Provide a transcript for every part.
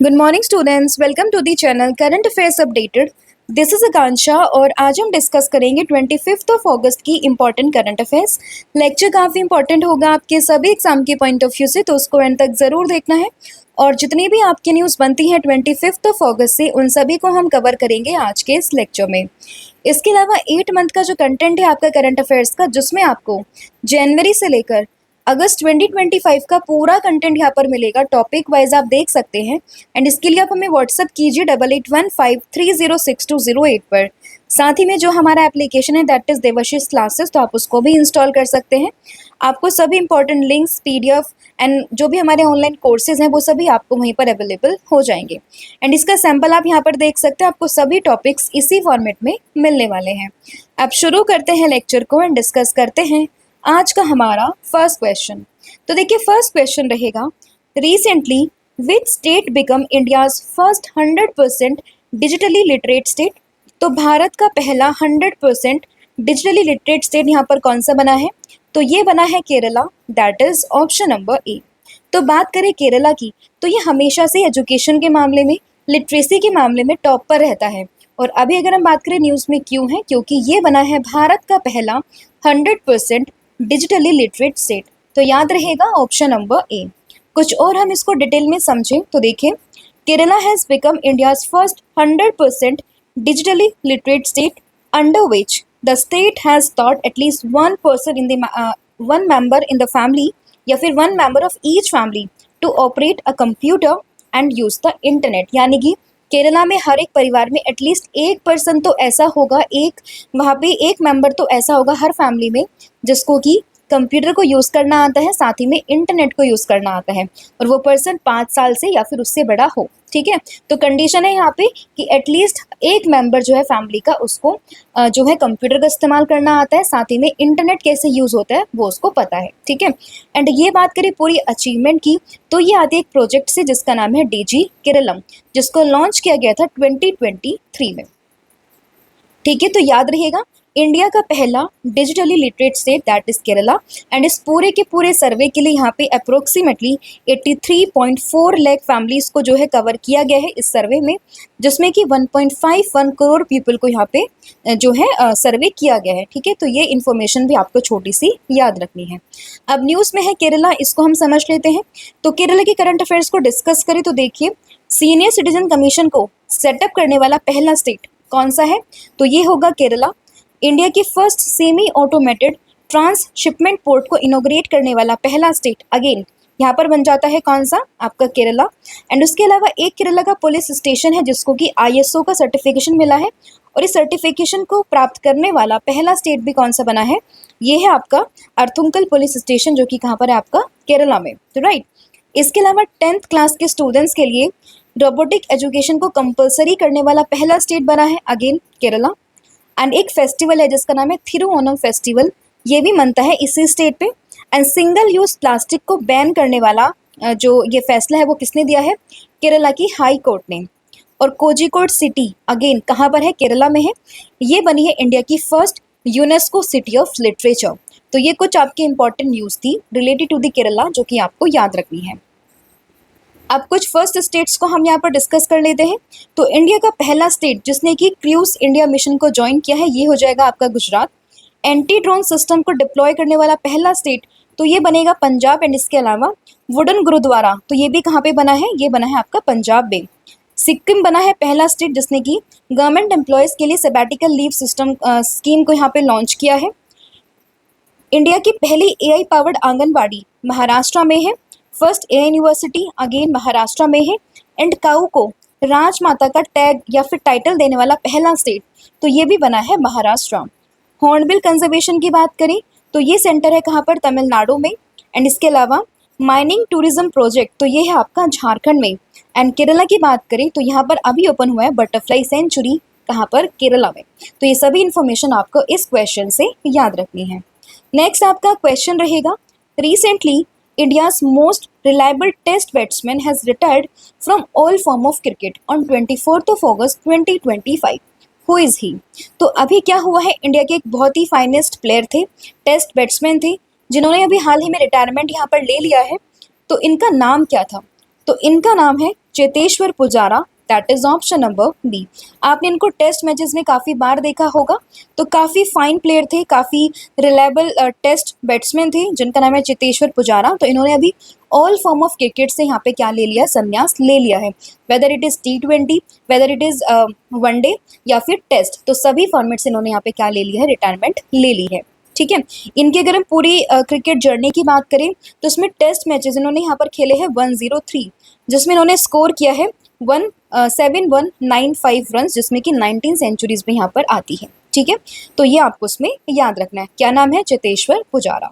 Good morning students, welcome to the channel current affairs updated. This is Akanksha और आज हम discuss करेंगे 25 अगस्त की इंपॉर्टेंट करंट अफेयर्स। लेक्चर काफ़ी इंपॉर्टेंट होगा आपके सभी एग्जाम के पॉइंट ऑफ व्यू से, तो उसको एंड तक ज़रूर देखना है। और जितनी भी आपकी न्यूज़ बनती हैं 25 अगस्त से, उन सभी को हम कवर करेंगे आज के इस लेक्चर में। इसके अलावा 8 मंथ का जो कंटेंट है आपका करंट अफेयर्स का, जिसमें आपको जनवरी से लेकर अगस्त 2025 का पूरा कंटेंट यहाँ पर मिलेगा, टॉपिक वाइज आप देख सकते हैं। एंड इसके लिए आप हमें व्हाट्सअप कीजिए 8815306208 पर। साथ ही में जो हमारा एप्लीकेशन है दैट इज़ देवाशीष क्लासेस, तो आप उसको भी इंस्टॉल कर सकते हैं। आपको सभी इंपॉर्टेंट लिंक्स, PDF एंड जो भी हमारे ऑनलाइन कोर्सेज हैं वो सभी आपको वहीं पर अवेलेबल हो जाएंगे। एंड इसका सैम्पल आप यहाँ पर देख सकते हैं, आपको सभी टॉपिक्स इसी फॉर्मेट में मिलने वाले हैं। अब शुरू करते हैं लेक्चर को एंड डिस्कस करते हैं आज का हमारा फर्स्ट क्वेश्चन। तो देखिए फर्स्ट क्वेश्चन रहेगा, recently which state become India's first 100% digitally literate state. तो भारत का पहला 100% डिजिटली लिटरेट स्टेट यहाँ पर कौन सा बना है? तो ये बना है Kerala, that is option number A. तो बात करें केरला की, तो ये हमेशा से एजुकेशन के मामले में, लिटरेसी के मामले में टॉप पर रहता है। और अभी अगर हम बात करें न्यूज़ में क्यों है, क्योंकि ये बना है भारत का पहला 100% डिजिटली लिटरेट स्टेट। तो याद रहेगा ऑप्शन नंबर ए। कुछ और हम इसको डिटेल में समझें तो देखें, Kerala has become India's first 100% digitally literate state under which the state has taught at least one person in the one member in the family या फिर one member of each family to operate a computer and use the internet. यानी कि केरला में हर एक परिवार में at least एक person तो ऐसा होगा, एक वहाँ पे एक मेंबर तो ऐसा होगा हर फैमिली में जिसको कि कंप्यूटर को यूज़ करना आता है, साथ ही में इंटरनेट को यूज़ करना आता है, और वो पर्सन 5 साल से या फिर उससे बड़ा हो। ठीक है, तो कंडीशन है यहाँ पे कि एटलीस्ट एक मेंबर जो है फैमिली का, उसको जो है कंप्यूटर का इस्तेमाल करना आता है, साथ ही में इंटरनेट कैसे यूज़ होता है वो उसको पता है। ठीक है, एंड ये बात करें पूरी अचीवमेंट की, तो ये आती है एक प्रोजेक्ट से जिसका नाम है DG केरलम, जिसको लॉन्च किया गया था 2023 में। ठीक है, तो याद रहेगा इंडिया का पहला digitally literate state that is Kerala. And इस पूरे के पूरे सर्वे के लिए यहाँ पे अप्रोक्सीमेटली 83.4 लाख फैमिलीज को जो है कवर किया गया है इस सर्वे में, जिसमें कि 1.51 करोड़ पीपल को यहाँ पे जो है सर्वे किया गया है। ठीक है, तो ये इन्फॉर्मेशन भी आपको छोटी सी याद रखनी है। अब न्यूज़ में है केरला, इसको हम समझ लेते हैं। तो केरला के करंट अफेयर्स को डिस्कस करें तो देखिए, सीनियर सिटीजन कमीशन को सेटअप करने वाला पहला स्टेट कौन सा है? तो ये होगा केरला। इंडिया की first semi automated transshipment port को इनोग्रेट करने वाला पहला स्टेट अगेन यहाँ पर बन जाता है कौन सा? आपका केरला। एंड उसके अलावा एक केरला का पुलिस स्टेशन है जिसको कि ISO का सर्टिफिकेशन मिला है, और इस सर्टिफिकेशन को प्राप्त करने वाला पहला स्टेट भी कौन सा बना है? ये है आपका अर्थुंकल पुलिस स्टेशन, जो कि कहाँ पर है? आपका केरला में। तो राइट, इसके अलावा 10th क्लास के स्टूडेंट्स के लिए रोबोटिक एजुकेशन को कंपलसरी करने वाला पहला स्टेट बना है अगेन केरला। एंड एक फेस्टिवल है जिसका नाम है थिरुओनम फेस्टिवल, ये भी मनता है इसी स्टेट पे। एंड सिंगल यूज प्लास्टिक को बैन करने वाला जो ये फैसला है वो किसने दिया है? केरला की हाई कोर्ट ने। और कोझिकोड सिटी अगेन कहाँ पर है? केरला में है। ये बनी है इंडिया की first UNESCO city of literature. तो ये कुछ आपकी इंपॉर्टेंट न्यूज़ थी रिलेटेड टू द केरला, जो कि आपको याद रखनी है। अब कुछ फर्स्ट स्टेट्स को हम यहाँ पर डिस्कस कर लेते हैं। तो इंडिया का पहला स्टेट जिसने कि क्रूज इंडिया मिशन को ज्वाइन किया है, ये हो जाएगा आपका गुजरात। एंटी ड्रोन सिस्टम को डिप्लॉय करने वाला पहला स्टेट, तो ये बनेगा पंजाब। एंड इसके अलावा वुडन गुरुद्वारा, तो ये भी कहाँ पे बना है? ये बना है आपका पंजाब में। सिक्किम बना है पहला स्टेट जिसने कि गवर्नमेंट एम्प्लॉयज़ के लिए सबैटिकल लीव सिस्टम स्कीम को यहाँ पे लॉन्च किया है। इंडिया की पहली AI पावर्ड आंगनबाड़ी महाराष्ट्र में है। First AI university again Maharashtra में है। एंड काऊ को राजमाता का टैग या फिर टाइटल देने वाला पहला स्टेट, तो ये भी बना है महाराष्ट्र। हॉर्नबिल कंजर्वेशन की बात करें तो ये सेंटर है कहाँ पर? तमिलनाडु में। एंड इसके अलावा माइनिंग टूरिज्म प्रोजेक्ट, तो ये है आपका झारखंड में। एंड केरला की बात करें तो यहाँ पर अभी ओपन हुआ है बटरफ्लाई सेंचुरी, कहाँ पर? केरला में। तो ये सभी इन्फॉर्मेशन आपको इस क्वेश्चन से याद रखनी है। नेक्स्ट आपका क्वेश्चन रहेगा, recently India's most reliable test batsman has retired from all form of cricket on 24th of August 2025. Who is he? तो अभी क्या हुआ है, इंडिया के एक बहुत ही फाइनेस्ट प्लेयर थे, टेस्ट बैट्समैन थे, जिन्होंने अभी हाल ही में रिटायरमेंट यहाँ पर ले लिया है। तो इनका नाम क्या था? तो इनका नाम है Cheteshwar Pujara, that is option number B. आपने इनको टेस्ट मैचेस में काफ़ी बार देखा होगा, तो काफ़ी फाइन प्लेयर थे, काफ़ी रिलायबल टेस्ट बैट्समैन थे जिनका नाम है चेतेश्वर पुजारा। तो इन्होंने अभी ऑल फॉर्म ऑफ क्रिकेट से यहाँ पे क्या ले लिया, संन्यास ले लिया है, whether it is T20, whether it is one day या फिर टेस्ट, तो सभी फॉर्मेट से इन्होंने यहाँ पे क्या ले लिया है, रिटायरमेंट ले ली है। ठीक है, इनकी अगर हम पूरी क्रिकेट जर्नी की बात करें तो इसमें टेस्ट मैचेस इन्होंने यहाँ पर खेले हैं 103, जिसमें इन्होंने स्कोर किया है 7195 रन, जिसमें कि 19 सेंचुरीज भी यहाँ पर आती है। ठीक है, तो ये आपको उसमें याद रखना है। क्या नाम है, चेतेश्वर पुजारा।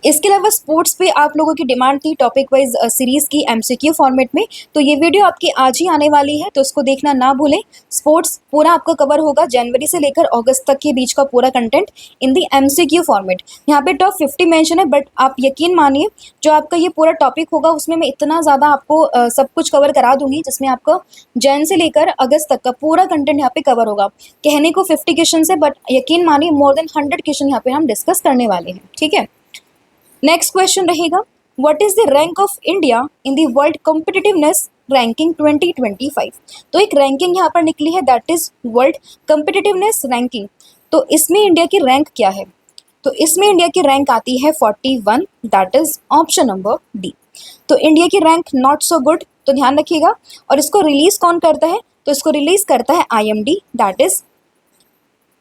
इसके अलावा स्पोर्ट्स पे आप लोगों की डिमांड थी टॉपिक वाइज सीरीज़ की MCQ फॉर्मेट में, तो ये वीडियो आपकी आज ही आने वाली है, तो इसको देखना ना भूलें। स्पोर्ट्स पूरा आपका कवर होगा, जनवरी से लेकर अगस्त तक के बीच का पूरा content in the MCQ format. यहाँ पे टॉप 50 मेंशन है, बट आप यकीन मानिए जो आपका ये पूरा टॉपिक होगा उसमें मैं इतना ज़्यादा आपको सब कुछ कवर करा दूंगी, जिसमें आपका जन से लेकर अगस्त तक का पूरा कंटेंट यहाँ पे कवर होगा। कहने को 50 क्वेश्चन है, बट यकीन मानिए मोर देन 100 क्वेश्चन यहाँ पे हम डिस्कस करने वाले हैं। ठीक है, नेक्स्ट क्वेश्चन रहेगा, what is the rank of India in the world competitiveness ranking 2025। तो एक रैंकिंग यहाँ पर निकली है, that is world competitiveness ranking. तो इसमें इंडिया की रैंक क्या है, तो इसमें इंडिया की रैंक आती है 41, that is option number D. तो इंडिया की रैंक नॉट सो गुड, तो ध्यान रखिएगा। और इसको रिलीज कौन करता है, तो इसको रिलीज करता है IMD, that is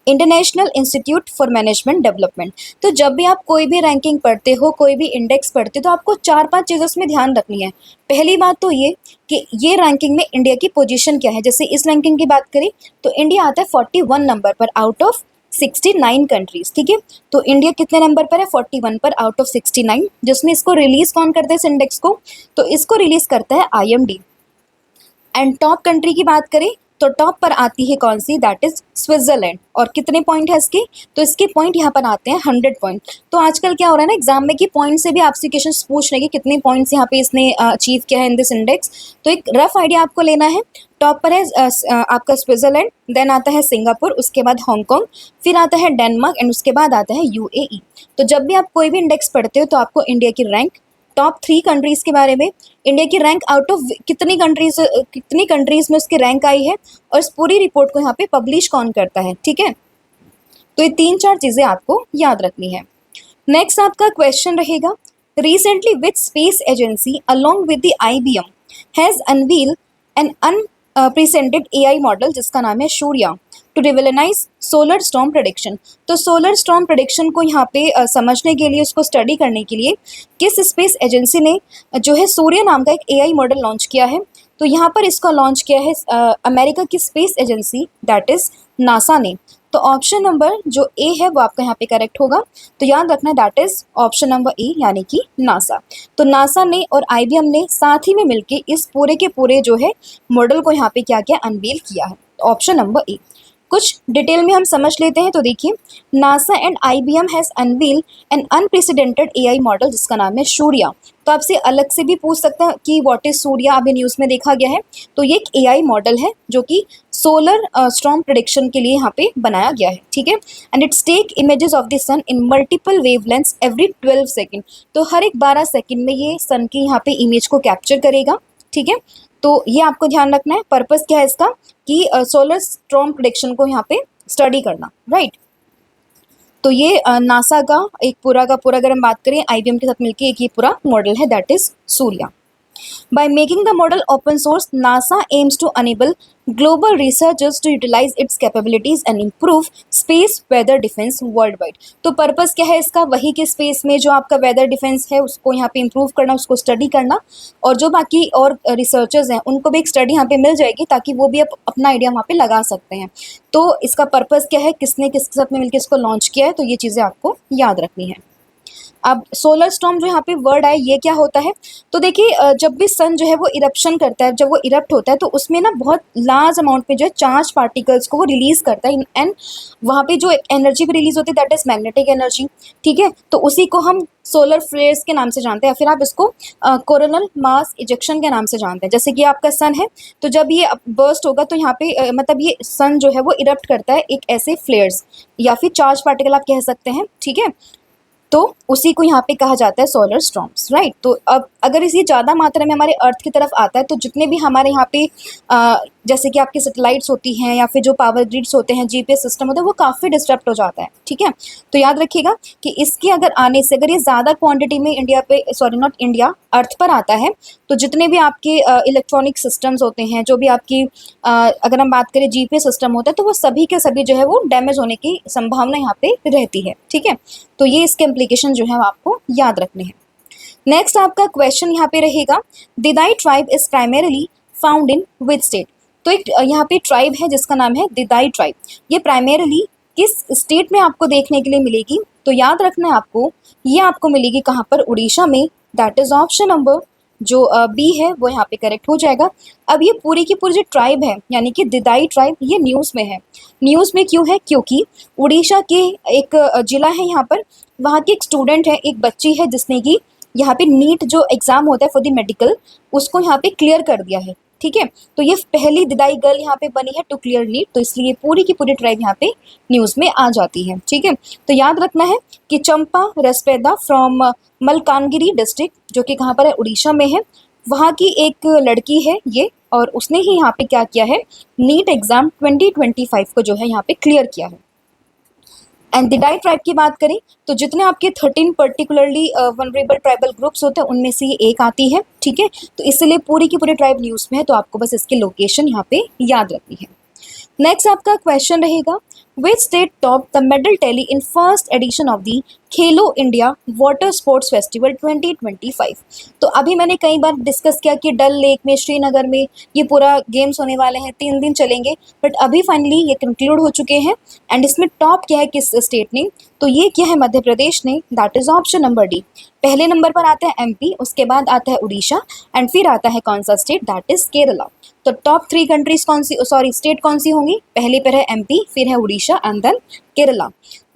international institute for management development. तो जब भी आप कोई भी रैंकिंग पढ़ते हो, कोई भी इंडेक्स पढ़ते हो, तो आपको 4-5 चीज़ें उसमें ध्यान रखनी है। पहली बात तो ये कि ये रैंकिंग में इंडिया की पोजीशन क्या है। जैसे इस रैंकिंग की बात करें तो इंडिया आता है 41 नंबर पर आउट ऑफ 69 कंट्रीज। ठीक है, तो इंडिया कितने नंबर पर है, 41 पर आउट ऑफ 69। जिसमें इसको रिलीज कौन करता है इस इंडेक्स को, तो इसको रिलीज करता है IMD। एंड टॉप कंट्री की बात करें तो टॉप पर आती है कौन सी, दैट इज स्विट्जरलैंड। और कितने पॉइंट है इसके, तो इसके पॉइंट यहाँ पर आते हैं 100 पॉइंट। तो आजकल क्या हो रहा है ना एग्जाम में कि पॉइंट से भी आपसे क्वेश्चन पूछ रहे हैं कि कितने पॉइंट्स यहाँ पे इसने अचीव किया है इन दिस इंडेक्स। तो एक रफ आइडिया आपको लेना है। टॉप पर है आपका स्विट्जरलैंड, देन आता है सिंगापुर, उसके बाद हांगकॉन्ग, फिर आता है डेनमार्क एंड उसके बाद आता है UAE। तो जब भी आप कोई भी इंडेक्स पढ़ते हो तो आपको इंडिया की रैंक, टॉप 3 कंट्रीज़ के बारे में, इंडिया की रैंक आउट ऑफ कितनी कंट्रीज़ में उसकी रैंक आई है, और इस पूरी रिपोर्ट को यहाँ पे पब्लिश कौन करता है। ठीक है, तो ये 3-4 चीज़ें आपको याद रखनी है। नेक्स्ट आपका क्वेश्चन रहेगा, recently which space agency along with the IBM has unveil an unprecedented AI model जिसका नाम है Surya to revolutionise solar storm prediction. तो सोलर स्टॉर्म प्रेडिक्शन को यहाँ पे समझने के लिए, उसको स्टडी करने के लिए किस स्पेस एजेंसी ने जो है सूर्य नाम का एक AI मॉडल लॉन्च किया है। तो यहाँ पर इसको लॉन्च किया है अमेरिका की space agency, that is NASA ने। तो ऑप्शन नंबर जो A है वो आपका यहाँ पे करेक्ट होगा। तो याद रखना that is option number A, यानी कि नासा। तो नासा ने और IBM ने साथ ही में मिलके इस पूरे के पूरे जो है मॉडल को यहाँ पे क्या किया, अनवील किया है। Option number A। कुछ डिटेल में हम समझ लेते हैं। तो देखिए, NASA and IBM has unveil an unprecedented AI model जिसका नाम है सूर्या। तो आपसे अलग से भी पूछ सकता है कि व्हाट इज सूर्या, अभी न्यूज़ में देखा गया है। तो ये एक AI मॉडल है जो कि सोलर स्टॉर्म प्रेडिक्शन के लिए यहाँ पे बनाया गया है। ठीक है, and its take images of the sun in multiple wavelengths every 12 second. तो हर एक 12 सेकेंड में ये सन की यहाँ पे इमेज को कैप्चर करेगा। ठीक है, तो ये आपको ध्यान रखना है। पर्पस क्या है इसका कि सोलर स्टॉर्म प्रेडिक्शन को यहाँ पे स्टडी करना, राइट। तो ये नासा का एक पूरा का पूरा, अगर हम बात करें IBM के साथ मिलकर एक ये पूरा मॉडल है, that is Surya. By making the model open source, NASA aims to enable global researchers to utilize its capabilities and improve space weather defense worldwide। तो पर्पस क्या है इसका, वही के स्पेस में जो आपका वेदर डिफेंस है उसको यहाँ पे इम्प्रूव करना, उसको स्टडी करना, और जो बाकी और रिसर्चर्स हैं उनको भी एक स्टडी यहाँ पे मिल जाएगी ताकि वो भी अपना आइडिया वहाँ पे लगा सकते हैं। तो इसका पर्पस क्या है, किसने किसके साथ में मिलकर इसको लॉन्च किया है, तो ये चीज़ें आपको याद रखनी है। अब सोलर स्टॉर्म जो यहाँ पे वर्ड आया ये क्या होता है, तो देखिए जब भी सन जो है वो इरप्शन करता है, जब वो इरप्ट होता है तो उसमें ना बहुत लार्ज अमाउंट में जो है चार्ज पार्टिकल्स को वो रिलीज करता है, एंड वहाँ पे जो एनर्जी भी रिलीज होती है दैट इज मैग्नेटिक एनर्जी। ठीक है, तो उसी को हम सोलर फ्लेयर्स के नाम से जानते हैं, फिर आप इसको कोरोनल मास इजेक्शन के नाम से जानते हैं। जैसे कि आपका सन है, तो जब ये बर्स्ट होगा तो यहाँ पे मतलब ये सन जो है वो इरप्ट करता है एक ऐसे फ्लेयर्स या फिर चार्ज पार्टिकल आप कह सकते हैं। ठीक है, तो उसी को यहाँ पे कहा जाता है सोलर स्टॉर्म्स, राइट। तो अब अगर इसी ज़्यादा मात्रा में हमारे अर्थ की तरफ आता है तो जितने भी हमारे यहाँ पे जैसे कि आपकी सैटेलाइट्स होती हैं या फिर जो पावर ग्रिड्स होते हैं, जीपीएस सिस्टम होता है, वो काफ़ी डिस्टर्ब हो जाता है, ठीक है। तो याद रखिएगा कि इसके अगर आने से अगर ये ज़्यादा क्वांटिटी में इंडिया पे, सॉरी नॉट इंडिया, अर्थ पर आता है तो जितने भी आपके इलेक्ट्रॉनिक सिस्टम्स होते हैं, जो भी आपकी अगर हम बात करें जीपीएस सिस्टम होता है, तो वो सभी के सभी जो है वो डैमेज होने की संभावना यहाँ पे रहती है, ठीक है। तो ये इसके इम्प्लीकेशन जो है आपको याद रखने हैं। नेक्स्ट आपका क्वेश्चन यहाँ पे रहेगा, Didayi tribe is primarily found in which state. तो एक यहाँ पे ट्राइब है जिसका नाम है दिदाई ट्राइब, ये प्राइमरीली किस स्टेट में आपको देखने के लिए मिलेगी। तो याद रखना है आपको, ये आपको मिलेगी कहाँ पर, उड़ीसा में। दैट इज ऑप्शन नंबर जो बी है वो यहाँ पे करेक्ट हो जाएगा। अब ये पूरी की पूरी जो ट्राइब है यानी कि दिदाई ट्राइब, ये न्यूज़ में है। न्यूज़ में क्यों है, क्योंकि उड़ीसा के एक जिला है यहाँ पर, वहाँ की एक स्टूडेंट है, एक बच्ची है जिसने कि यहाँ पे नीट जो एग्ज़ाम होता है फॉर द मेडिकल, उसको यहाँ पे क्लियर कर दिया है, ठीक है। तो ये पहली दिदाई गर्ल यहाँ पे बनी है टू क्लियर नीट, तो इसलिए पूरी की पूरी ट्राइब यहाँ पे न्यूज़ में आ जाती है, ठीक है। तो याद रखना है कि चंपा रसपेदा फ्रॉम मलकानगिरी डिस्ट्रिक्ट, जो कि कहाँ पर है, उड़ीसा में है, वहाँ की एक लड़की है ये, और उसने ही यहाँ पे क्या किया है, नीट एग्ज़ाम 2025 को जो है यहाँ पे क्लियर किया है। एंड दिदाई ट्राइब की बात करें तो जितने आपके 13 पर्टिकुलरली वनरेबल ट्राइबल ग्रुप्स होते हैं उनमें से ये एक आती है, ठीक है। तो इसलिए पूरी की पूरी ट्राइब न्यूज़ में है, तो आपको बस इसकी लोकेशन यहाँ पे याद रखनी है। नेक्स्ट आपका क्वेश्चन रहेगा, which state top the medal tally in first edition of the Khelo India water sports festival 2025। तो अभी मैंने कई बार डिस्कस किया कि डल लेक में, श्रीनगर में ये पूरा गेम्स होने वाले हैं, 3 दिन चलेंगे, बट अभी फाइनली ये कंक्लूड हो चुके हैं। एंड इसमें टॉप क्या है किस स्टेट ने, तो ये क्या है, मध्य प्रदेश ने। That is option number D. पहले नंबर पर आता है एमपी, उसके बाद आता है उड़ीसा, एंड फिर आता है कौन सा स्टेट, दैट इज केरला। तो टॉप 3 कंट्रीज कौन सी, सॉरी स्टेट कौन सी होंगी, पहले पर है एमपी, फिर है उड़ीसा एंड देन केरला।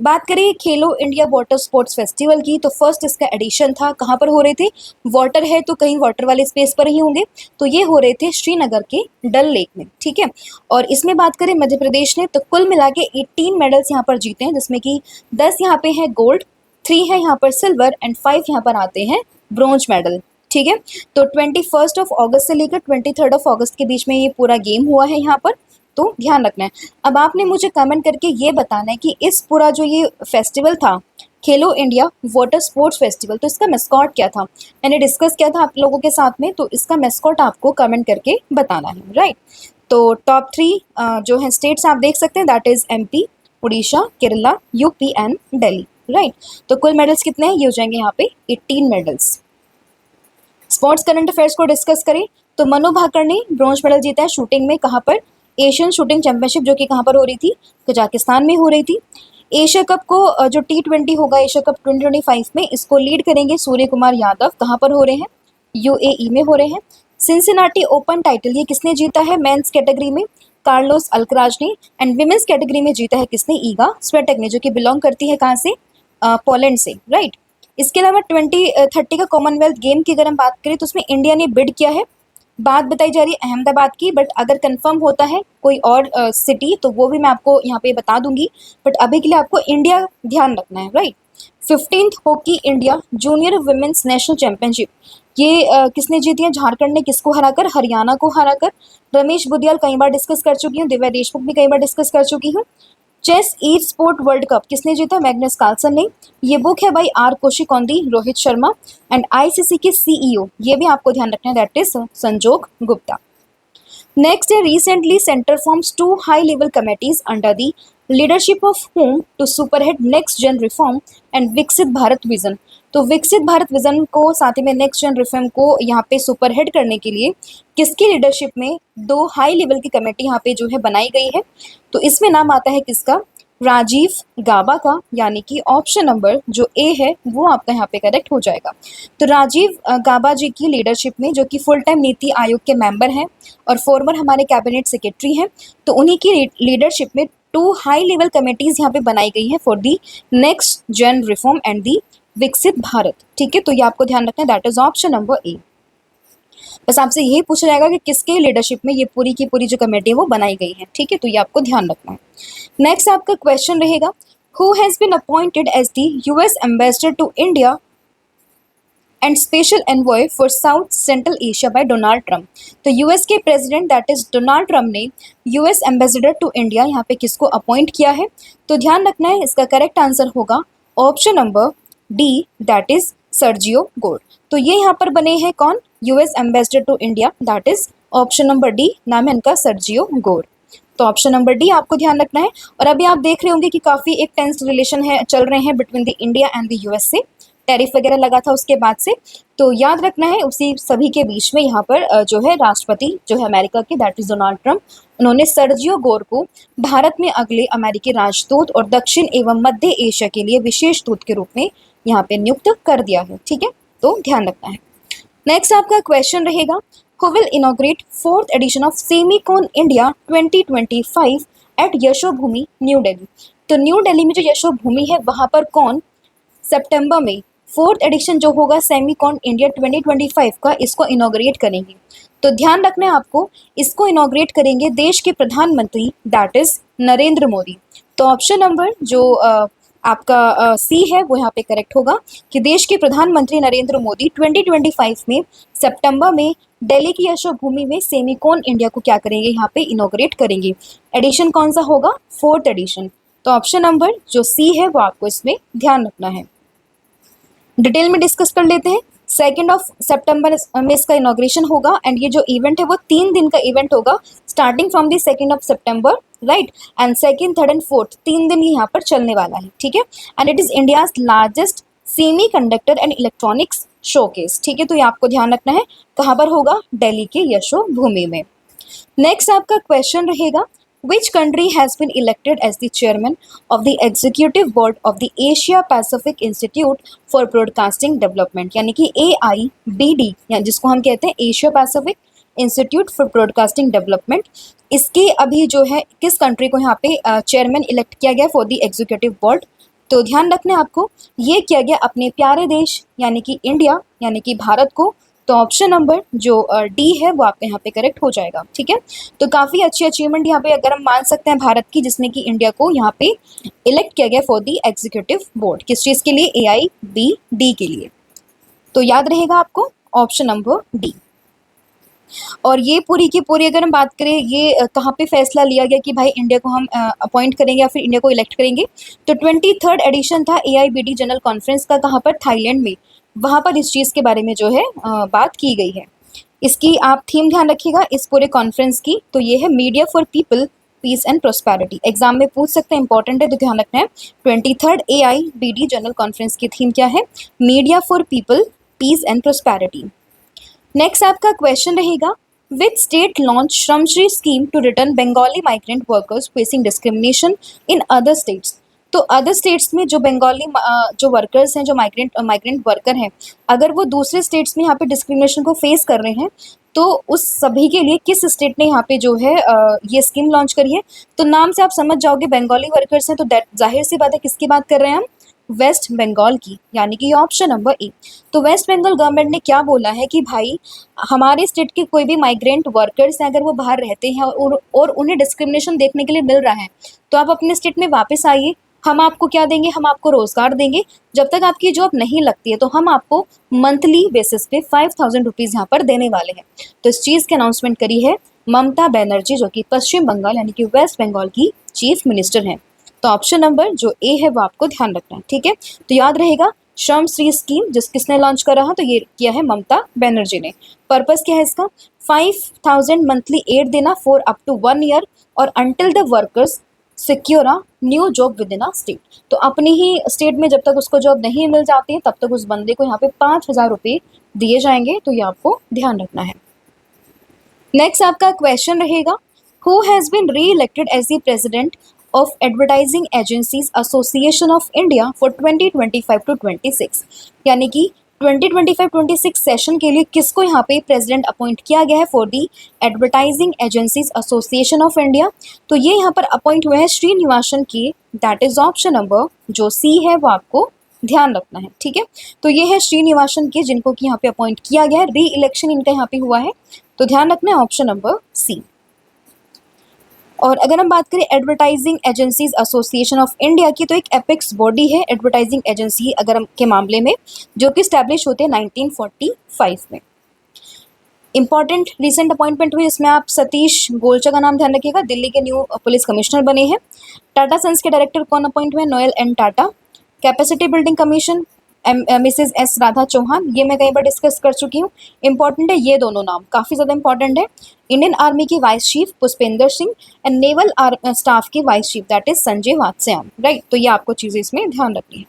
बात करें खेलो इंडिया वाटर स्पोर्ट्स फेस्टिवल की, तो फर्स्ट इसका एडिशन था, कहाँ पर हो रहे थे, वाटर है तो कहीं वाटर वाले स्पेस पर ही होंगे, तो ये हो रहे थे श्रीनगर के डल लेक में, ठीक है। और इसमें बात करें मध्य प्रदेश ने, तो कुल मिला के 18 मेडल्स यहाँ पर जीते हैं, जिसमें कि 10 यहाँ पे है गोल्ड, 3 है यहाँ पर सिल्वर एंड 5 यहाँ पर आते हैं ब्रोंज मेडल, ठीक है। तो 21 अगस्त से लेकर 23 अगस्त के बीच में ये पूरा गेम हुआ है यहाँ पर, तो ध्यान रखना है। अब आपने मुझे कमेंट करके ये बताना है कि इस पूरा जो ये फेस्टिवल था, खेलो इंडिया वाटर स्पोर्ट्स फेस्टिवल, तो इसका मैस्कॉट क्या था। मैंने डिस्कस किया था आप लोगों के साथ में, तो इसका मैस्कॉट आपको कमेंट करके बताना है, राइट। तो टॉप 3 जो है स्टेट्स आप देख सकते हैं, that is MP, Orissa, Kerala, UP and Delhi, right. तो कुल मेडल्स कितने हैं, ये हो जाएंगे यहाँ पे 18 मेडल्स। स्पोर्ट्स करंट अफेयर्स को डिस्कस करें तो मनु भाकर ने ब्रॉन्ज मेडल जीता है शूटिंग में, कहाँ पर, एशियन शूटिंग चैंपियनशिप, जो कि कहाँ पर हो रही थी, कजाकिस्तान में हो रही थी। एशिया कप को जो T20 होगा, एशिया कप 2025 में, इसको लीड करेंगे सूर्य कुमार यादव, कहाँ पर हो रहे हैं, यूएई में हो रहे हैं। सिंसिनाटी ओपन टाइटल ये किसने जीता है, मेंस कैटेगरी में कार्लोस अल्कराज ने, एंड विमेंस कैटेगरी में जीता है किसने, ईगा स्वेटेक ने, जो कि बिलोंग करती है कहाँ से, पोलैंड से, राइट। इसके अलावा 2030 का कॉमनवेल्थ गेम की अगर हम बात करें तो उसमें इंडिया ने बिड किया है, बात बताई जा रही है अहमदाबाद की, बट अगर कंफर्म होता है कोई और सिटी तो वो भी मैं आपको यहाँ पे बता दूंगी, बट अभी के लिए आपको इंडिया ध्यान रखना है, right. 15th hockey India junior women's national championship ये किसने जीती है, झारखंड ने किसको हराकर, हरियाणा को हराकर। रमेश बुदियाल कई बार डिस्कस कर चुकी हूँ, दिव्या देशमुख भी कई बार डिस्कस कर चुकी हूँ। Chess e sport world cup किसने जीता, मैग्नस कार्लसन ने। ये बुक है बाई आर कोशिकोंदी, रोहित शर्मा, एंड आईसीसी के सीईओ, ये भी आपको ध्यान रखना है, that is Sanjog Gupta. Next है, recently centre forms 2 high level committees under the leadership of home to superhead next gen reform and Viksit Bharat vision. तो विकसित भारत विजन को साथ ही में नेक्स्ट जन रिफॉर्म को यहाँ पे सुपरहेड करने के लिए किसकी लीडरशिप में 2 हाई लेवल की कमेटी यहाँ पे जो है बनाई गई है। तो इसमें नाम आता है किसका, राजीव गाबा का, यानी कि ऑप्शन नंबर जो ए है वो आपका यहाँ पे करेक्ट हो जाएगा। तो राजीव गाबा जी की लीडरशिप में, जो कि फुल टाइम नीति आयोग के मेंबर हैं और फॉर्मर हमारे कैबिनेट सेक्रेटरी हैं, तो उन्हीं की लीडरशिप में 2 हाई लेवल कमेटीज यहाँ पे बनाई गई हैं for the next gen reform and the विकसित भारत, ठीक है। तो ये आपको ध्यान रखना है, that is option number A. बस आपसे यही पूछा जाएगा कि किसके लीडरशिप में ये पूरी की पूरी जो कमेटी है वो बनाई गई है, ठीक है। तो ये आपको ध्यान रखना है। नेक्स्ट आपका क्वेश्चन रहेगा, who has been appointed as the US ambassador to India and special envoy for South Central Asia by Donald Trump. तो यूएस के president that is Donald Trump ने यूएस एम्बेसडर टू इंडिया यहाँ पे किसको appoint किया है? तो ध्यान रखना है, इसका करेक्ट आंसर होगा option number D, that is Sergio Gor. तो ये यहाँ पर बने हैं कौन? US ambassador to India, that is option number D, नाम है इनका सर्जियो गोर। तो ऑप्शन नंबर डी आपको ध्यान रखना है। और अभी आप देख रहे होंगे कि काफ़ी एक टेंस रिलेशन है चल रहे हैं between the India and the USA, tariff वगैरह लगा था उसके बाद से। तो याद रखना है उसी सभी के बीच में यहाँ पर जो है राष्ट्रपति जो है अमेरिका के, दैट इज डोनाल्ड ट्रम्प, उन्होंने सर्जियो गोर को भारत में अगले अमेरिकी राजदूत और दक्षिण एवं मध्य एशिया के लिए विशेष दूत के रूप में यहाँ पे नियुक्त कर दिया है। ठीक है, तो ध्यान रखना है। नेक्स्ट आपका क्वेश्चन रहेगा, who will inaugurate 4th edition of Semicon India 2025 at Yashobhoomi New Delhi. तो न्यू दिल्ली में जो यशोभूमि है वहाँ पर कौन सितंबर में 4th एडिशन जो होगा सेमीकॉन इंडिया 2025 का, इसको इनॉग्रेट करेंगे। तो ध्यान रखना है आपको, इसको इनॉग्रेट करेंगे देश के प्रधानमंत्री दैट इज नरेंद्र मोदी। तो ऑप्शन नंबर जो आपका सी है वो यहाँ पे करेक्ट होगा कि देश के प्रधानमंत्री नरेंद्र मोदी 2025 में सितंबर में दिल्ली की यशोभूमि में सेमीकॉन इंडिया को क्या करेंगे? यहाँ पे इनॉग्रेट करेंगे। एडिशन कौन सा होगा? 4th addition. तो ऑप्शन नंबर जो सी है वो आपको इसमें ध्यान रखना है। डिटेल में डिस्कस कर लेते हैं। 2 सितंबर में इसका इनॉग्रेशन होगा एंड ये जो इवेंट है वो 3 दिन का इवेंट होगा, starting from the 2 September, right, and 2nd, 3rd and 4th 3 दिन ये यहाँ पर चलने वाला है। ठीक है, and it is India's largest semi conductor and electronics showcase. ठीक है, तो ये आपको ध्यान रखना है, कहाँ पर होगा? दिल्ली के यशोभूमि में। नेक्स्ट आपका क्वेश्चन रहेगा, which country has been elected as the chairman of the executive board of the Asia Pacific Institute for Broadcasting Development, यानी कि AIBD, या जिसको हम कहते हैं Asia Pacific institute for broadcasting development. इसके अभी जो है किस कंट्री को यहाँ पे चेयरमैन इलेक्ट किया गया फॉर द एग्जीक्यूटिव बोर्ड? तो ध्यान रखना है आपको, ये किया गया अपने प्यारे देश यानी कि इंडिया यानी कि भारत को। तो ऑप्शन नंबर जो डी है वो आपके यहाँ पे करेक्ट हो जाएगा। ठीक है, तो काफ़ी अच्छी अचीवमेंट यहाँ पे अगर हम मान सकते हैं भारत की, जिसमें कि इंडिया को यहाँ पे इलेक्ट किया गया फॉर दी एग्जीक्यूटिव बोर्ड। किस चीज़ के लिए? AIBD के लिए। तो याद रहेगा आपको ऑप्शन नंबर डी। और ये पूरी की पूरी अगर हम बात करें, ये कहाँ पे फैसला लिया गया कि भाई इंडिया को हम अपॉइंट करेंगे या फिर इंडिया को इलेक्ट करेंगे? तो 23rd एडिशन था AIBD जनरल कॉन्फ्रेंस का, कहाँ पर? थाईलैंड में। वहाँ पर इस चीज़ के बारे में जो है बात की गई है। इसकी आप थीम ध्यान रखिएगा इस पूरे कॉन्फ्रेंस की, तो ये है media for people, peace and prosperity. Exam में पूछ सकते हैं, इंपॉर्टेंट है तो ध्यान रखना है। 23rd AIBD जनरल कॉन्फ्रेंस की थीम क्या है? Media for people, peace and prosperity. Next आपका क्वेश्चन रहेगा, which state launch Shramashree scheme to return Bengali migrant workers facing discrimination in other states. तो अदर स्टेट्स में जो बंगाली जो वर्कर्स हैं, जो माइग्रेंट वर्कर हैं, अगर वो दूसरे स्टेट्स में यहाँ पे डिस्क्रिमिनेशन को फेस कर रहे हैं, तो उस सभी के लिए किस स्टेट ने यहाँ पे जो है ये स्कीम लॉन्च करी है? तो नाम से आप समझ जाओगे बंगाली वर्कर्स हैं, तो दैट जाहिर सी बात है किसकी बात कर रहे हैं हम? वेस्ट बंगाल की, यानी कि ऑप्शन नंबर ए। तो वेस्ट बंगाल गवर्नमेंट ने क्या बोला है कि भाई हमारे स्टेट के कोई भी माइग्रेंट वर्कर्स हैं, अगर वो बाहर रहते हैं और उन्हें डिस्क्रिमिनेशन देखने के लिए मिल रहा है, तो आप अपने स्टेट में वापस आइए, हम आपको क्या देंगे? हम आपको रोज़गार देंगे। जब तक आपकी जॉब नहीं लगती है तो हम आपको मंथली बेसिस पे 5000 रुपीज़ यहाँ पर देने वाले हैं। तो इस चीज़ की अनाउंसमेंट करी है ममता बनर्जी, जो कि पश्चिम बंगाल यानी कि वेस्ट बंगाल की चीफ मिनिस्टर हैं। तो ऑप्शन नंबर जो ए है वो आपको ध्यान रखना है। ठीक है, तो याद रहेगा श्रम श्री स्कीम किसने लॉन्च करा है? तो ये किया है ममता बनर्जी ने। पर्पस क्या है इसका? 5000 मंथली एड देना फॉर अप टू 1 ईयर और until the workers secure a new job with in a state. तो अपनी ही स्टेट में जब तक उसको जॉब नहीं मिल जाती है तब तक उस बंदे को यहाँ पे 5000 रुपये दिए जाएंगे। तो ये आपको ध्यान रखना है। नेक्स्ट आपका क्वेश्चन रहेगा, who has been re elected as the president of advertising agencies association of India for 2025 to 26, यानी कि 2025-26 सेशन के लिए किसको यहाँ पे प्रेसिडेंट अपॉइंट किया गया है for the advertising agencies association of India? तो ये यहाँ पर अपॉइंट हुए हैं श्रीनिवासन के, दैट इज ऑप्शन नंबर जो सी है वो आपको ध्यान रखना है। ठीक है, तो ये है श्रीनिवासन के, जिनको कि यहाँ पे अपॉइंट किया गया है, री इलेक्शन इनका यहाँ पे हुआ है, तो ध्यान रखना है ऑप्शन नंबर सी। और अगर हम बात करें advertising agencies association of India की, तो एक एपेक्स बॉडी है एडवर्टाइजिंग एजेंसी अगर हम के मामले में, जो कि स्टैब्लिश होते हैं 1945 में। इंपॉर्टेंट रिसेंट अपॉइंटमेंट हुई, इसमें आप सतीश गोलचा का नाम ध्यान रखिएगा, दिल्ली के न्यू पुलिस कमिश्नर बने हैं। टाटा सन्स के डायरेक्टर कौन अपॉइंट हुए? Noel N Tata. Capacity building commission Mrs S Radha Chauhan, ये मैं कई बार डिस्कस कर चुकी हूँ। इंपॉर्टेंट है ये दोनों नाम, काफ़ी ज़्यादा इंपॉर्टेंट है। इंडियन आर्मी की vice chief Pushpendra Singh and naval staff की vice chief that is Sanjay Vatsyayan, right. तो ये आपको चीज़ें इसमें ध्यान रखनी है।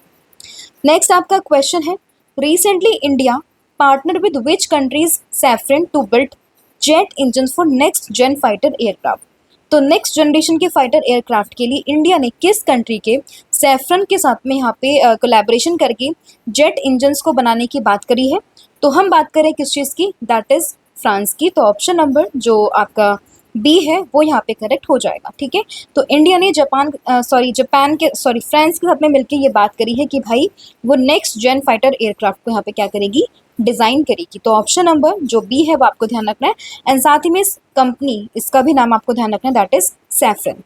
नेक्स्ट आपका क्वेश्चन है, recently India partner with which countries Safran to build jet engine for next gen fighter aircraft. तो नेक्स्ट जनरेशन के फाइटर एयरक्राफ्ट के लिए इंडिया ने किस कंट्री के सैफरन के साथ में यहाँ पे कोलैबोरेशन करके जेट इंजन्स को बनाने की बात करी है। तो हम बात करें किस चीज़ की, दैट इज़ फ्रांस की। तो ऑप्शन नंबर जो आपका बी है वो यहाँ पे करेक्ट हो जाएगा, ठीक है। तो इंडिया ने फ्रांस के साथ में मिलकर ये बात करी है कि भाई वो नेक्स्ट जेन फाइटर एयरक्राफ्ट को यहाँ पे क्या करेगी, डिज़ाइन करेगी। तो ऑप्शन नंबर जो बी है वो आपको ध्यान रखना है। एंड साथ ही में इस कंपनी, इसका भी नाम आपको ध्यान रखना है, दैट इज सैफरन।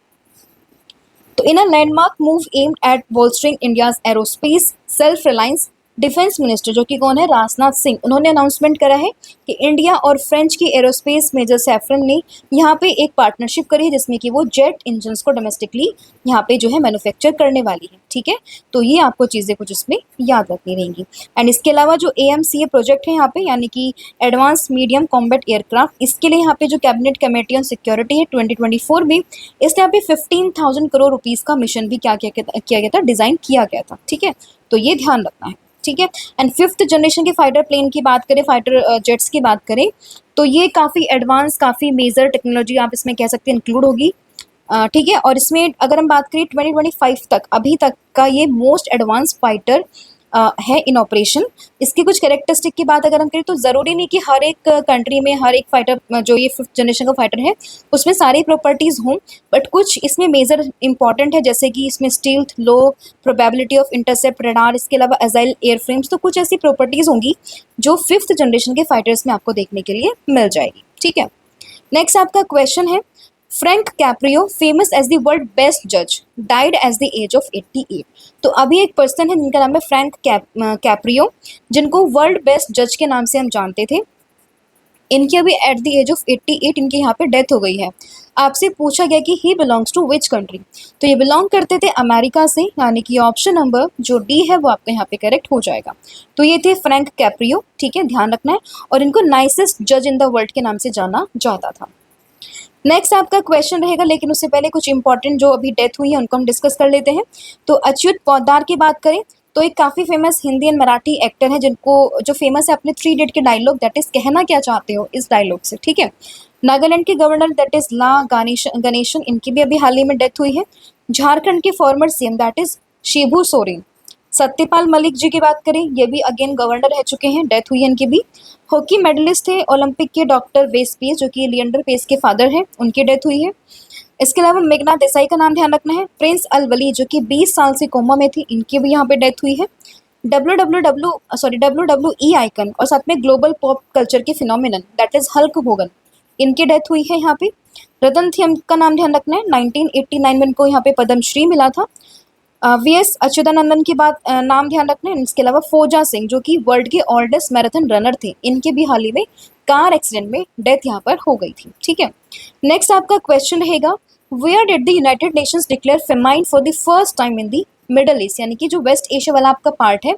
तो in a landmark move aimed at bolstering India's aerospace self reliance, defence minister जो कि कौन है, राजनाथ सिंह, उन्होंने अनाउंसमेंट करा है कि इंडिया और फ्रेंच की एरोस्पेस मेजर सैफरन ने यहाँ पे एक पार्टनरशिप करी है जिसमें कि वो जेट इंजन्स को डोमेस्टिकली यहाँ पे जो है मैन्युफैक्चर करने वाली है, ठीक है। तो ये आपको चीज़ें कुछ इसमें याद रखनी रहेंगी। एंड इसके अलावा जो AMCA प्रोजेक्ट है यहाँ पे, यानी कि एडवांस मीडियम कॉम्बैट एयरक्राफ्ट, इसके लिए यहाँ पे जो कैबिनेट कमेटी ऑन सिक्योरिटी है 2024 में, इसने यहाँ पे 15,000 करोड़ रुपीज़ का मिशन भी क्या किया गया था, डिज़ाइन किया गया था, ठीक है। तो ये ध्यान रखना है, ठीक है। एंड फिफ्थ जनरेशन के फाइटर प्लेन की बात करें, फाइटर जेट्स की बात करें, तो ये काफ़ी एडवांस, काफ़ी मेजर टेक्नोलॉजी आप इसमें कह सकते हैं इंक्लूड होगी, ठीक है। और इसमें अगर हम बात करें 2025 तक, अभी तक का ये मोस्ट एडवांस फाइटर है इन ऑपरेशन। इसकी कुछ कैरेक्टरिस्टिक की बात अगर हम करें तो ज़रूरी नहीं कि हर एक कंट्री में हर एक फाइटर जो ये फिफ्थ जनरेशन का फाइटर है उसमें सारी प्रॉपर्टीज़ हों, बट कुछ इसमें मेजर इंपॉर्टेंट है, जैसे कि इसमें stealth, low probability of intercept radar, इसके अलावा एजाइल एयर फ्रेम्स। तो कुछ ऐसी प्रॉपर्टीज़ होंगी जो फिफ्थ जनरेशन के फाइटर्स में आपको देखने के लिए मिल जाएगी, ठीक है। नेक्स्ट आपका क्वेश्चन है, Frank Caprio famous as the world best जज died as the age of 88। तो अभी एक पर्सन है जिनका नाम है फ्रैंक कैप्रियो, जिनको वर्ल्ड बेस्ट जज के नाम से हम जानते थे। इनकी अभी एट द एज ऑफ 88 इनकी यहाँ पे डेथ हो गई है। आपसे पूछा गया कि he belongs to which country, तो ये बिलोंग करते थे अमेरिका से, यानी कि ऑप्शन नंबर जो डी है वो आपके यहाँ पे करेक्ट हो जाएगा। तो ये थे फ्रैंक कैप्रियो, ठीक है, ध्यान रखना है। और इनको नाइसेस्ट जज इन द वर्ल्ड के नाम से जाना जाता था। नेक्स्ट आपका क्वेश्चन रहेगा, लेकिन उससे पहले कुछ इंपॉर्टेंट जो अभी डेथ हुई है उनको हम डिस्कस कर लेते हैं। तो अच्युत पोद्दार की बात करें तो एक काफ़ी famous Hindi and Marathi actor है, जिनको जो फेमस है अपने 3 इडियट के डायलॉग, दैट इज कहना क्या चाहते हो, इस डायलॉग से, ठीक है। नागालैंड के गवर्नर दैट इज ला गणेशन, इनकी भी अभी हाल ही में डेथ हुई है। झारखंड के former CM that is Shibu Soren. Satyapal Malik ji की बात करें, ये भी अगेन गवर्नर रह चुके हैं, डेथ हुई है इनकी भी। हॉकी मेडलिस्ट थे ओलंपिक के डॉक्टर वेस पेस, जो कि लिएंडर पेस के फादर हैं, उनकी डेथ हुई है। इसके अलावा मेघना देसाई का नाम ध्यान रखना है। प्रिंस अल वली जो कि 20 साल से कोमा में थी, इनकी भी यहाँ पे डेथ हुई है। WWE आइकन और साथ में ग्लोबल पॉप कल्चर के phenomenon that is Hulk Hogan, इनकी डेथ हुई है यहाँ पे। रतन थियम का नाम ध्यान रखना है, 1989 में इनको यहाँ पे पद्मश्री मिला था। VS अच्युतानंदन की बात नाम ध्यान रखना है। इसके अलावा फोजा सिंह जो कि वर्ल्ड के ओल्डेस्ट मैराथन रनर थे, इनके भी हाल ही में कार एक्सीडेंट में डेथ यहाँ पर हो गई थी, ठीक है। नेक्स्ट आपका क्वेश्चन रहेगा, where did the United Nations declare famine for the first time in the Middle East, यानी कि जो वेस्ट एशिया वाला आपका पार्ट है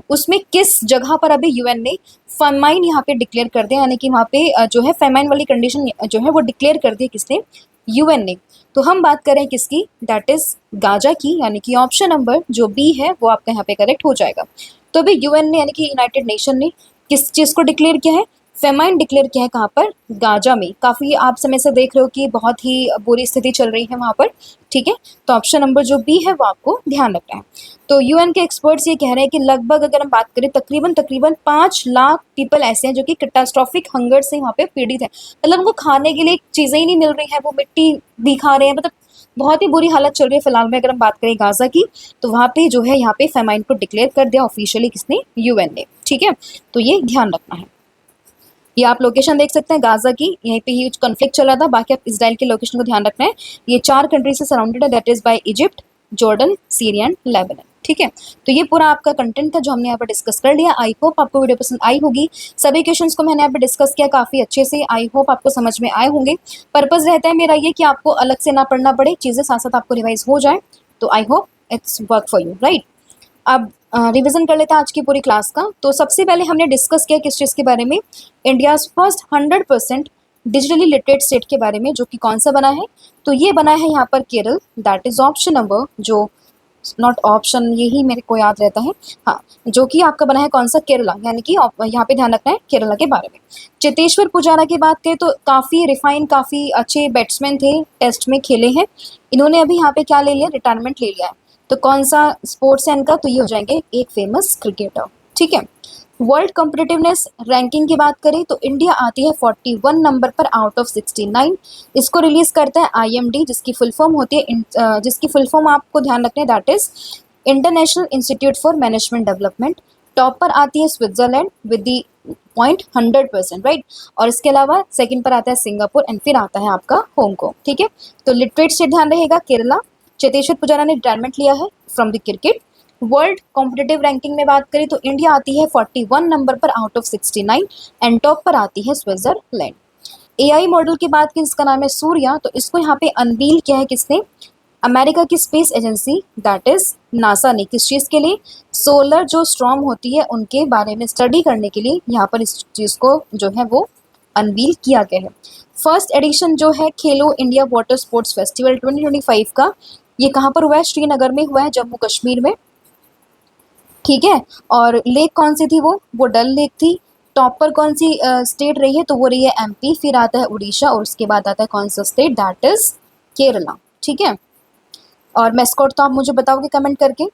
उसमें किस जगह पर अभी UN ने फेमाइन यहाँ पे डिक्लेयर कर दिया, यानी कि वहाँ पे जो है फेमाइन वाली कंडीशन जो है वो डिक्लेयर कर दी किसने, UN ने। तो हम बात करें किसकी, दैट इज गाजा की, यानी कि ऑप्शन नंबर जो बी है वो आपका यहाँ पे करेक्ट हो जाएगा। तो अभी UN ने यानी कि यूनाइटेड नेशन ने किस चीज़ को डिक्लेयर किया है, फेमाइन डिक्लेयर किया है, कहाँ पर, गाजा में। काफ़ी आप समय से देख रहे हो कि बहुत ही बुरी स्थिति चल रही है वहाँ पर, ठीक है। तो ऑप्शन नंबर जो बी है वो आपको ध्यान रखना है। तो UN के एक्सपर्ट्स ये कह रहे हैं कि लगभग अगर हम बात करें तकरीबन 5 लाख पीपल ऐसे हैं जो कि कैटास्ट्रॉफिक हंगर से वहाँ पे पीड़ित हैं, मतलब उनको खाने के लिए चीज़ें ही नहीं मिल रही हैं, वो मिट्टी भी खा रहे हैं, मतलब बहुत ही बुरी हालत चल रही है फिलहाल में। अगर हम बात करें गाजा की, तो वहाँ पे जो है यहाँ पे फेमाइन को डिक्लेयर कर दिया ऑफिशियली किसने, UN ने, ठीक है। तो ये ध्यान रखना है। ये आप लोकेशन देख सकते हैं गाजा की, यहीं पे ह्यूज कॉन्फ्लिक्ट चल रहा था। बाकी आप इसराइल के लोकेशन को ध्यान रखना है, ये 4 कंट्री से सराउंडेड है, that is by Egypt, Jordan, Syria and Lebanon. ठीक है, तो ये पूरा आपका कंटेंट था जो हमने यहाँ पर डिस्कस कर लिया। आई होप आपको वीडियो पसंद आई होगी। सभी क्वेश्चंस को मैंने यहाँ पे डिस्कस किया काफ़ी अच्छे से, आई होप आपको समझ में आए होंगे। पर्पज़ रहता है मेरा ये कि आपको अलग से ना पढ़ना पड़े, चीज़ें साथ साथ आपको रिवाइज हो जाए, तो I hope it's work for you, right. अब रिवीजन कर लेते हैं आज की पूरी क्लास का। तो सबसे पहले हमने डिस्कस किया किस चीज़ के बारे में, India's first 100% digitally literate state के बारे में, जो कि कौन सा बना है, तो ये बना है यहाँ पर Kerala, that is option number, जो नॉट ऑप्शन, यही मेरे को याद रहता है, हाँ, जो कि आपका बना है कौन सा, केरला, यानी कि यहाँ पे ध्यान रखना है केरला के बारे में। चेतेश्वर पुजारा की बात करें तो काफ़ी रिफाइन, काफ़ी अच्छे बैट्समैन थे, टेस्ट में खेले हैं, इन्होंने अभी यहाँ पे क्या ले लिया, रिटायरमेंट ले लिया है। तो कौन सा स्पोर्ट्स है इनका, तो ये हो जाएंगे एक फेमस क्रिकेटर। ठीक है, वर्ल्ड कॉम्पिटिटिवनेस रैंकिंग की बात करें तो इंडिया आती है 41 नंबर पर आउट ऑफ 69। इसको रिलीज करता है IMD, जिसकी फुल फॉर्म होती है जिसकी फुल फॉर्म आपको ध्यान रखना है, that is international institute for management development. Top पर आती है Switzerland with the point 100%, right. और इसके अलावा सेकंड पर आता है सिंगापुर एंड फिर आता है आपका हांगकांग। ठीक है, तो लिटरेट स्टेट ध्यान रहेगा केरला। चेतेश्वर पुजारा ने रिटायरमेंट लिया है from the cricket. World competitive ranking में बात करें तो इंडिया आती है 41 नंबर पर आउट ऑफ 69 एंड टॉप पर आती है स्विट्जरलैंड। AI मॉडल की बात की जिसका नाम है सूर्या, तो इसको यहाँ पे अनवील किया है किसने, अमेरिका की space agency that is NASA ने। किस चीज़ के लिए, सोलर जो स्टॉर्म होती है उनके बारे में स्टडी करने के लिए यहाँ पर इस चीज़ को जो है वो अनवील किया गया है। फर्स्ट एडिशन जो है खेलो इंडिया वाटर स्पोर्ट्स फेस्टिवल 2025 का, ये कहाँ पर हुआ है, श्रीनगर में हुआ है, जम्मू कश्मीर में। ठीक है, और लेक कौन सी थी, वो डल लेक थी। टॉप पर कौन सी स्टेट रही है, तो वो रही है MP, फिर आता है उड़ीसा और उसके बाद आता है कौन सा स्टेट, दैट इज केरला। ठीक है, और मैस्कॉट तो आप मुझे बताओगे कमेंट करके।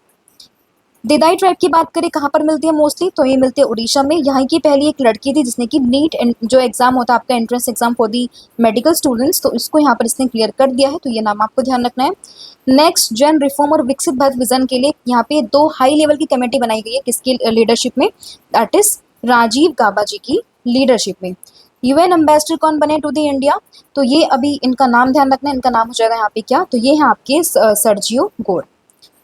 दिदाई ट्राइब की बात करें कहाँ पर मिलती है मोस्टली, तो ये मिलती है उड़ीसा में। यहाँ की पहली एक लड़की थी जिसने कि नीट जो एग्जाम होता है आपका entrance exam for the medical students, तो इसको यहाँ पर इसने क्लियर कर दिया है, तो ये नाम आपको ध्यान रखना है। नेक्स्ट जन रिफॉर्म और विकसित भारत विजन के लिए यहाँ पे 2 हाई लेवल की कमेटी बनाई गई है, किसकी लीडरशिप में, दैट इज राजीव गाबा जी की लीडरशिप में। UN एम्बेसडर कौन बने टू द इंडिया, तो ये अभी इनका नाम ध्यान रखना है, इनका नाम हो जाएगा यहाँ पे क्या, तो ये है आपके सर्जियो गोर,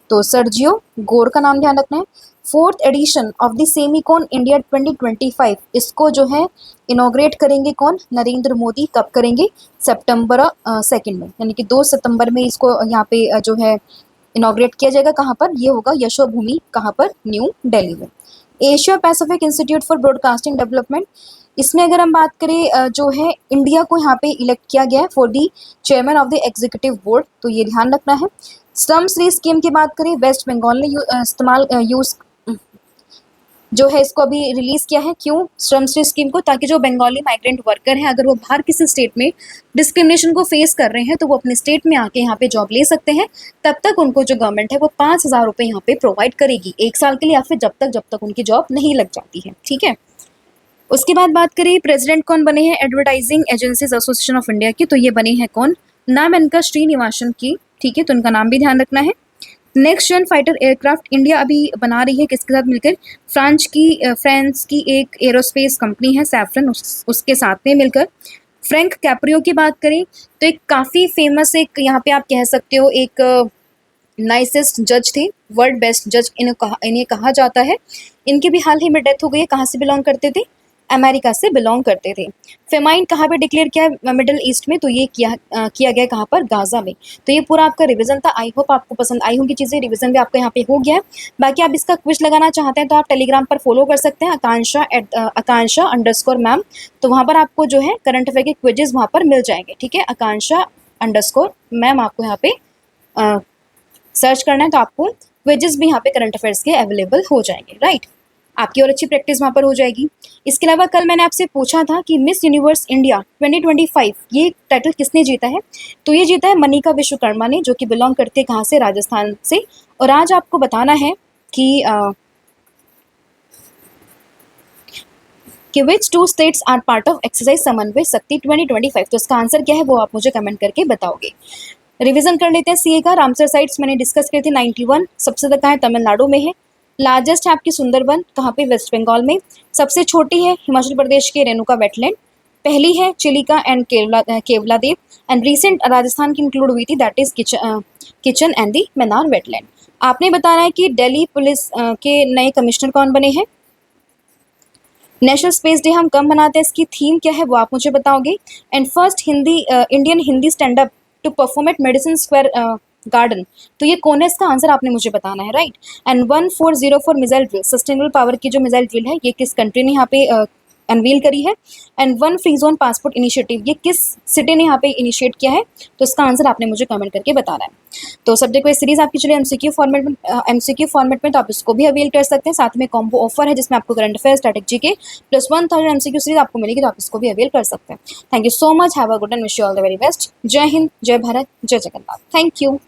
तो सर्जियो गोर का नाम ध्यान रखना है। 4th edition of the Semicon India 2025, इसको जो है इनॉग्रेट करेंगे कौन, नरेंद्र मोदी। कब करेंगे, सितंबर 2 में, यानी कि 2 सितंबर में इसको यहाँ पे जो है इनॉग्रेट किया जाएगा। कहाँ पर, ये होगा यशोभूमि, कहाँ पर, न्यू दिल्ली में। Asia Pacific institute for broadcasting development, इसमें अगर हम बात करें जो है इंडिया को यहाँ पे इलेक्ट किया गया है for the chairman of the executive board, तो ये ध्यान रखना है। श्रम श्री स्कीम की बात करें, वेस्ट बंगाल ने यूज जो है इसको अभी रिलीज किया है। क्यों श्रम श्री स्कीम को, ताकि जो बंगाली माइग्रेंट वर्कर हैं अगर वो बाहर किसी स्टेट में डिस्क्रिमिनेशन को फेस कर रहे हैं तो वो अपने स्टेट में आके यहाँ पे जॉब ले सकते हैं। तब तक उनको जो गवर्नमेंट है वो 5,000 रुपये यहाँ पे प्रोवाइड करेगी 1 साल के लिए, या फिर जब तक उनकी जॉब नहीं लग जाती है। ठीक है, उसके बाद बात करें प्रेसिडेंट कौन बने हैं advertising agencies association of India की, तो ये बने हैं कौन, नाम इनका श्रीनिवासन की। ठीक है, तो इनका नाम भी ध्यान रखना है। नेक्स्ट जन फाइटर एयरक्राफ्ट इंडिया अभी बना रही है किसके साथ मिलकर, फ्रांस की एक एरोस्पेस कंपनी है सैफ्रन, उसके साथ में मिलकर। फ्रैंक कैप्रियो की बात करें तो एक काफ़ी फेमस, एक यहाँ पे आप कह सकते हो एक नाइसेस्ट जज थे, वर्ल्ड बेस्ट जज इन्हें कहा जाता है। इनकी भी हाल ही में डेथ हो गई है। कहाँ से बिलोंग करते थे, अमेरिका से बिलोंग करते थे। फेमाइन कहाँ पे डिक्लेयर किया, मिडिल ईस्ट में, तो ये किया गया कहाँ पर, गाजा में। तो ये पूरा आपका रिवीजन था। आई होप आपको पसंद आई होंगी चीज़ें, रिवीजन भी आपका यहाँ पे हो गया है। बाकी आप इसका क्विज लगाना चाहते हैं तो आप टेलीग्राम पर फॉलो कर सकते हैं, आकांक्षा_मैम, तो वहाँ पर आपको जो है करंट अफेयर के क्विजेज वहाँ पर मिल जाएंगे। ठीक है, आकांक्षा_मैम आपको यहाँ पे सर्च करना है तो आपको क्विजेस भी यहाँ पे करंट अफेयर्स के अवेलेबल हो जाएंगे, राइट। आपकी और अच्छी प्रैक्टिस वहाँ पर हो जाएगी। इसके अलावा कल मैंने आपसे पूछा था कि मिस यूनिवर्स इंडिया 2025 ये टाइटल किसने जीता है, तो ये जीता है मनिका विश्वकर्मा ने, जो कि बिलोंग करते हैं कहाँ से, राजस्थान से। और आज आपको बताना है कि which 2 states are part of exercise Samanvay Shakti 2025, तो इसका आंसर क्या है वो आप मुझे कमेंट करके बताओगे। रिवीजन कर लेते हैं सीए का। रामसर साइट्स मैंने डिस्कस किए थे 91, सबसे ज़्यादा कहाँ है, तमिलनाडु में है। लार्जेस्ट है आपकी सुंदरबन, कहाँ पे? वेस्ट बंगाल में। सबसे छोटी है हिमाचल प्रदेश के रेणुका वेटलैंड। पहली है Chilika and Keoladeo, and recent Rajasthan की इंक्लूड हुई थी, that is Khichan and the Menar wetland. आपने बताना है कि दिल्ली पुलिस के नए कमिश्नर कौन बने हैं। नेशनल स्पेस डे हम कब मनाते हैं, इसकी थीम क्या है वो आप मुझे बताओगे। And first Hindi Indian Hindi stand up to perform at Madison Square Garden, तो ये कौन है, इसका आंसर आपने मुझे बताना है, right. And 1404 missile drill, sustainable power की जो मिसाइल ड्रिल है ये किस कंट्री ने यहाँ पे अनवील करी है। And one free zone passport initiative, ये किस सिटी ने यहाँ पे इनिशिएट किया है, तो इसका आंसर आपने मुझे कमेंट करके बताना है। तो सब्जेक्ट वाइज सीरीज आपकी चलिए एमसीक्यू फॉर्मेट में, तो आप इसको भी अवेल कर सकते हैं। साथ में कॉम्बो ऑफर है जिसमें आपको करंट अफेयर, स्ट्रैटेजी के प्लस 1000 एमसीक्यू सीरीज आपको मिलेगी, तो आप इसको भी अवेल कर सकते हैं। Thank you so much, have a good and wish you all the very best. जय हिंद, जय भारत, जय जगन्नाथ। Thank you.